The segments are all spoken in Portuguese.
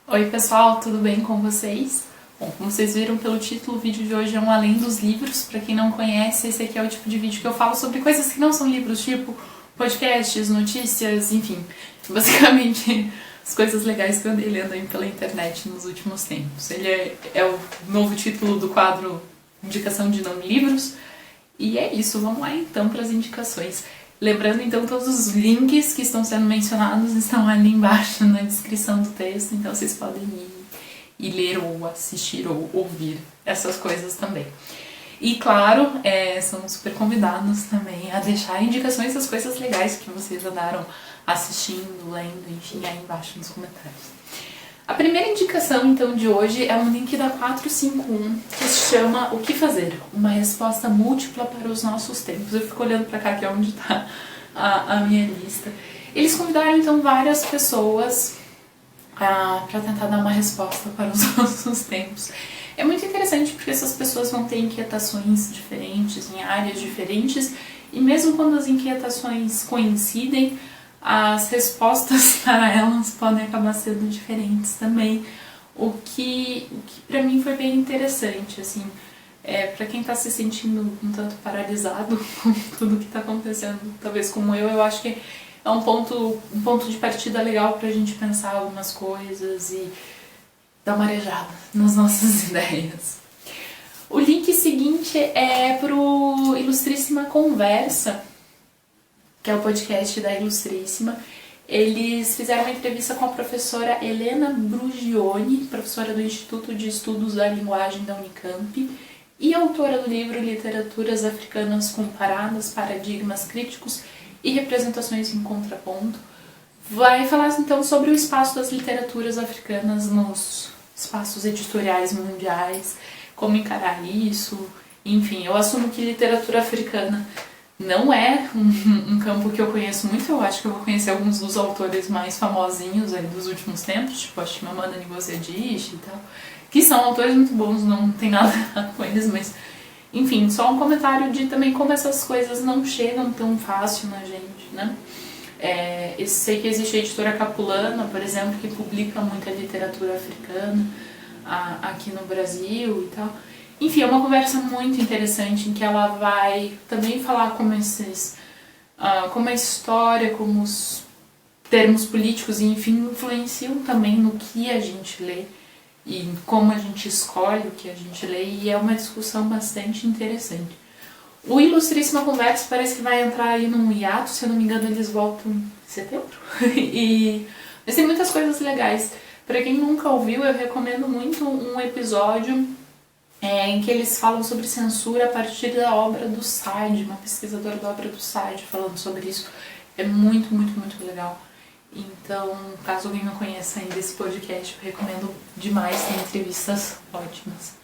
Oi pessoal, tudo bem com vocês? Bom, como vocês viram pelo título, o vídeo de hoje é um além dos livros. Pra quem não conhece, esse aqui é o tipo de vídeo que eu falo sobre coisas que não são livros, tipo podcasts, notícias, enfim. Basicamente, as coisas legais que eu andei lendo aí pela internet nos últimos tempos. Ele é o novo título do quadro Indicação de Não Livros. E é isso, vamos lá então para as indicações. Lembrando então, todos os links que estão sendo mencionados estão ali embaixo na descrição do texto, então vocês podem ir ler ou assistir ou ouvir essas coisas também. E claro, são super convidados também a deixar indicações das coisas legais que vocês andaram assistindo, lendo, enfim, aí embaixo nos comentários. A primeira indicação, então, de hoje é um link da 451 que se chama O que Fazer? Uma resposta múltipla para os nossos tempos. Eu fico olhando pra cá, que é onde tá a minha lista. Eles convidaram, então, várias pessoas para tentar dar uma resposta para os nossos tempos. É muito interessante porque essas pessoas vão ter inquietações diferentes, em áreas diferentes, e mesmo quando as inquietações coincidem, as respostas para elas podem acabar sendo diferentes também, o que para mim foi bem interessante, assim, para quem está se sentindo um tanto paralisado com tudo que está acontecendo, talvez como eu acho que é um ponto de partida legal para a gente pensar algumas coisas e dar uma arejada nas nossas ideias. O link seguinte é pro Ilustríssima Conversa, que é o podcast da Ilustríssima. Eles fizeram uma entrevista com a professora Helena Brugioni, professora do Instituto de Estudos da Linguagem da Unicamp e autora do livro Literaturas Africanas Comparadas, Paradigmas Críticos e Representações em Contraponto. Vai falar então sobre o espaço das literaturas africanas nos espaços editoriais mundiais, como encarar isso, enfim, eu assumo que literatura africana não é um campo que eu conheço muito. Eu acho que eu vou conhecer alguns dos autores mais famosinhos aí dos últimos tempos, tipo a Chimamanda Ngozi Adichie e tal, que são autores muito bons, não tem nada errado com eles, mas enfim, só um comentário de também como essas coisas não chegam tão fácil na gente, né? Eu sei que existe a editora Capulana, por exemplo, que publica muita literatura africana aqui no Brasil e tal. Enfim, é uma conversa muito interessante em que ela vai também falar como a história, como os termos políticos, enfim, influenciam também no que a gente lê e como a gente escolhe o que a gente lê, e é uma discussão bastante interessante. O Ilustríssima Conversa parece que vai entrar aí num hiato, se eu não me engano eles voltam em setembro, mas tem muitas coisas legais. Para quem nunca ouviu, eu recomendo muito um episódio em que eles falam sobre censura a partir da obra do Sade, uma pesquisadora da obra do Sade falando sobre isso. É muito, muito, muito legal. Então, caso alguém não conheça ainda esse podcast, eu recomendo demais, tem entrevistas ótimas.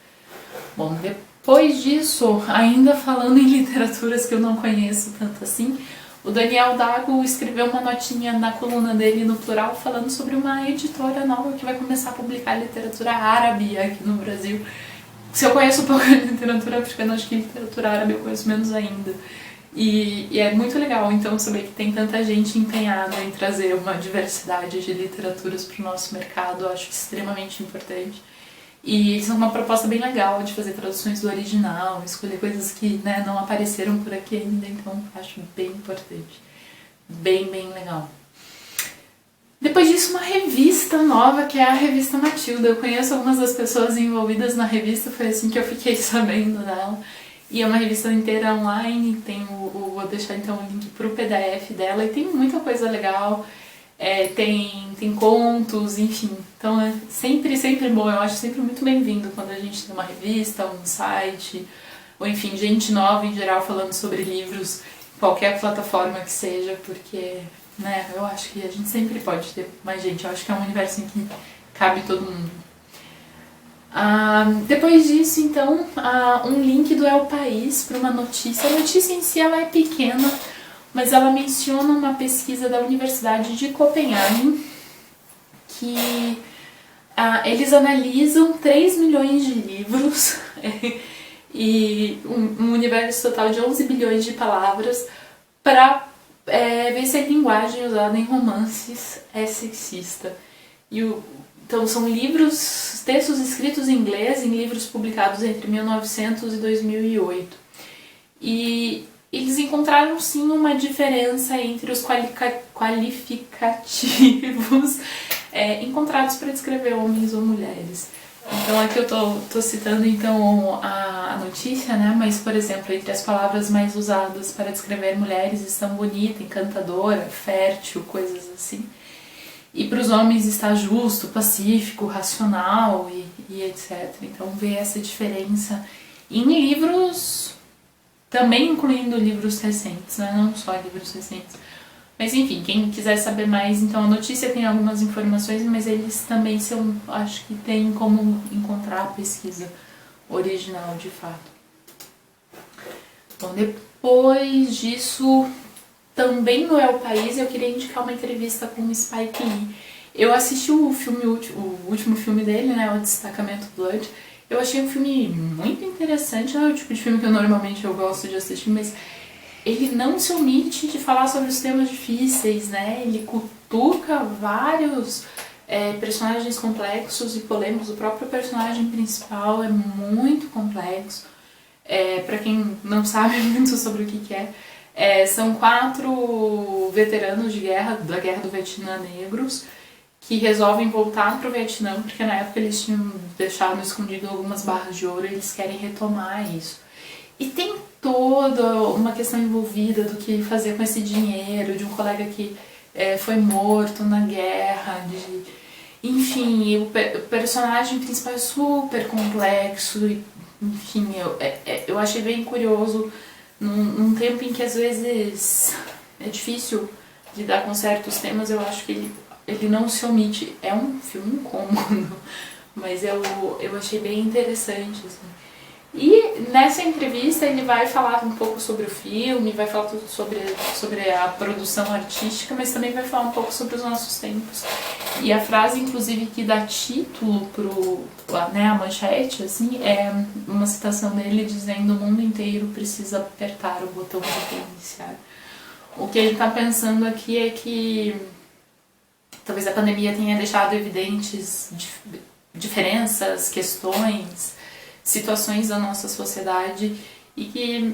Bom, depois disso, ainda falando em literaturas que eu não conheço tanto assim, o Daniel Dago escreveu uma notinha na coluna dele no Plural falando sobre uma editora nova que vai começar a publicar literatura árabe aqui no Brasil. Se eu conheço pouco de literatura africana, acho que literatura árabe eu conheço menos ainda. E é muito legal, então, saber que tem tanta gente empenhada em trazer uma diversidade de literaturas para o nosso mercado, eu acho extremamente importante. E isso é uma proposta bem legal de fazer traduções do original, escolher coisas que, né, não apareceram por aqui ainda, então acho bem importante. Bem, bem legal. Depois disso, uma revista nova, que é a revista Matilda. Eu conheço algumas das pessoas envolvidas na revista, foi assim que eu fiquei sabendo dela. E é uma revista inteira online, vou deixar então o link pro PDF dela, e tem muita coisa legal, tem contos, enfim. Então é sempre, sempre bom, eu acho sempre muito bem-vindo quando a gente tem uma revista, um site, ou enfim, gente nova em geral falando sobre livros, qualquer plataforma que seja, porque, né, eu acho que a gente sempre pode ter mais gente, eu acho que é um universo em que cabe todo mundo. Depois disso, então, um link do El País para uma notícia. A notícia em si ela é pequena, mas ela menciona uma pesquisa da Universidade de Copenhague que eles analisam 3 milhões de livros e um universo total de 11 bilhões de palavras para ver se a linguagem usada em romances é sexista. E Então são textos escritos em inglês, em livros publicados entre 1900 e 2008. E eles encontraram sim uma diferença entre os qualificativos encontrados para descrever homens ou mulheres. Então aqui eu tô citando então a notícia, né? Mas, por exemplo, entre as palavras mais usadas para descrever mulheres estão bonita, encantadora, fértil, coisas assim. E para os homens está justo, pacífico, racional e etc. Então vê essa diferença em livros, também incluindo livros recentes, né? Não só livros recentes. Mas enfim, quem quiser saber mais, então a notícia tem algumas informações, mas eles também acho que tem como encontrar a pesquisa original de fato. Bom, depois disso, também no El País, eu queria indicar uma entrevista com o Spike Lee. Eu assisti o último filme dele, né, o Destacamento Blood. Eu achei um filme muito interessante, não é o tipo de filme que normalmente eu gosto de assistir, mas ele não se omite de falar sobre os temas difíceis, né? Ele cutuca vários personagens complexos e polêmicos. O próprio personagem principal é muito complexo. Para quem não sabe muito sobre o que é, são 4 veteranos de guerra, da Guerra do Vietnã negros, que resolvem voltar para o Vietnã, porque na época eles tinham deixado escondido algumas barras de ouro e eles querem retomar isso. E tem toda uma questão envolvida do que fazer com esse dinheiro, de um colega que foi morto na guerra, enfim, o personagem principal é super complexo, e, enfim, eu achei bem curioso num tempo em que às vezes é difícil lidar com certos temas. Eu acho que ele não se omite, é um filme incômodo, mas eu achei bem interessante, assim. E nessa entrevista ele vai falar um pouco sobre o filme, vai falar tudo sobre a produção artística, mas também vai falar um pouco sobre os nossos tempos. E a frase, inclusive, que dá título a manchete, assim, é uma citação dele dizendo: o mundo inteiro precisa apertar o botão de reiniciar. O que ele está pensando aqui é que talvez a pandemia tenha deixado evidentes diferenças, questões, situações da nossa sociedade, e que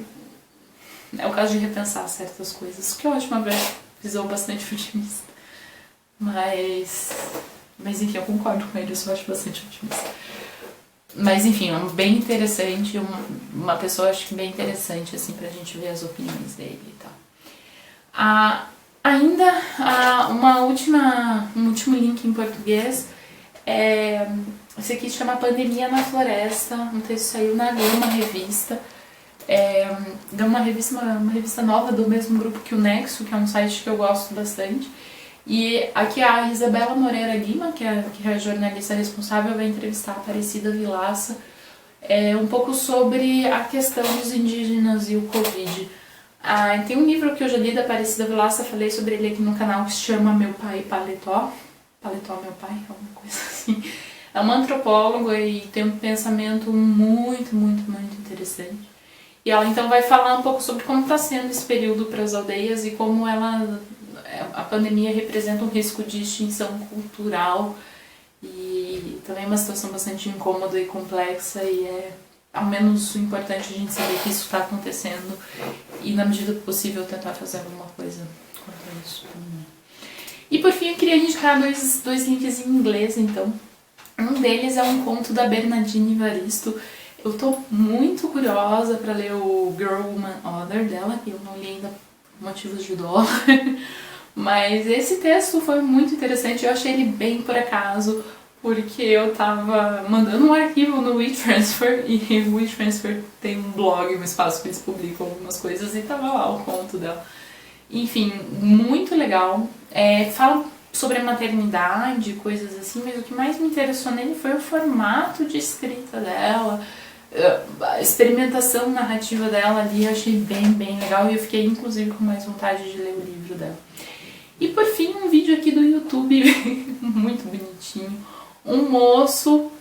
é o caso de repensar certas coisas, que eu acho uma visão bastante otimista. Mas enfim, eu concordo com ele, eu só acho bastante otimista. Mas enfim, é bem interessante, uma pessoa acho que bem interessante assim, pra gente ver as opiniões dele e tal. Ainda um último link em português. Esse aqui chama Pandemia na Floresta, um texto saiu na Gama Revista. É uma revista nova do mesmo grupo que o Nexo, que é um site que eu gosto bastante. E aqui a Isabela Moreira Lima, que é a jornalista responsável, vai entrevistar a Aparecida Vilaça um pouco sobre a questão dos indígenas e o Covid. Tem um livro que eu já li da Aparecida Vilaça, falei sobre ele aqui no canal, que se chama Meu Pai Paletó. Paletó, meu pai, alguma coisa assim. É uma antropóloga e tem um pensamento muito, muito, muito interessante. E ela então vai falar um pouco sobre como está sendo esse período para as aldeias e como a pandemia representa um risco de extinção cultural e também uma situação bastante incômoda e complexa, e ao menos importante a gente saber que isso está acontecendo e, na medida do possível, tentar fazer alguma coisa contra isso. E por fim eu queria indicar dois links em inglês, então. Um deles é um conto da Bernardine Evaristo. Eu tô muito curiosa para ler o Girl, Woman, Other dela, que eu não li ainda por motivos de dó. Mas esse texto foi muito interessante, eu achei ele bem por acaso, porque eu tava mandando um arquivo no WeTransfer, e o WeTransfer tem um blog, um espaço que eles publicam algumas coisas, e tava lá o conto dela. Enfim, muito legal. Fala sobre a maternidade, coisas assim, mas o que mais me interessou nele foi o formato de escrita dela, a experimentação narrativa dela ali, eu achei bem, bem legal, e eu fiquei inclusive com mais vontade de ler o livro dela. E por fim, um vídeo aqui do YouTube, muito bonitinho. Um moço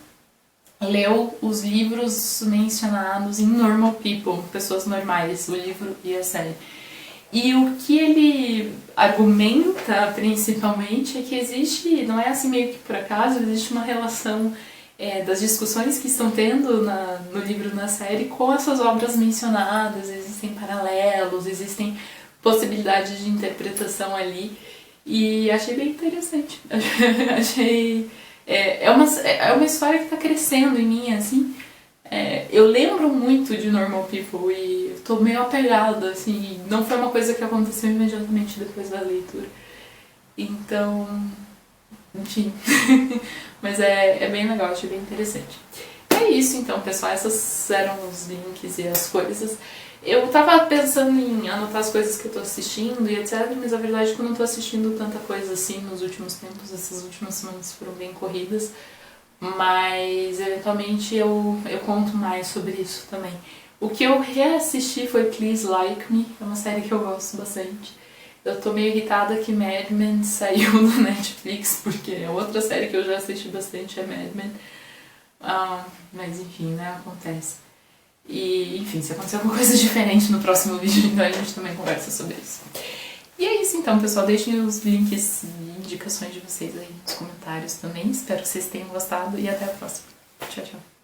leu os livros mencionados em Normal People, Pessoas Normais, o livro e a série. E o que ele argumenta, principalmente, é que existe, não é assim meio que por acaso, existe uma relação das discussões que estão tendo no livro, na série, com essas obras mencionadas, existem paralelos, existem possibilidades de interpretação ali, e achei bem interessante. Achei... É uma história que está crescendo em mim, assim. Eu lembro muito de Normal People e tô meio apegada, assim, não foi uma coisa que aconteceu imediatamente depois da leitura. Então, enfim, mas é bem legal, achei bem interessante. É isso então, pessoal, esses eram os links e as coisas. Eu tava pensando em anotar as coisas que eu tô assistindo e etc, mas a verdade é que eu não tô assistindo tanta coisa assim nos últimos tempos, essas últimas semanas foram bem corridas. Mas eventualmente eu conto mais sobre isso também. O que eu reassisti foi Please Like Me, é uma série que eu gosto bastante. Eu tô meio irritada que Mad Men saiu do Netflix, porque é outra série que eu já assisti bastante, é Mad Men. Mas enfim, né, acontece. E enfim, se acontecer alguma coisa diferente no próximo vídeo, então a gente também conversa sobre isso. E é isso então, pessoal. Deixem os links e indicações de vocês aí nos comentários também. Espero que vocês tenham gostado e até a próxima. Tchau, tchau.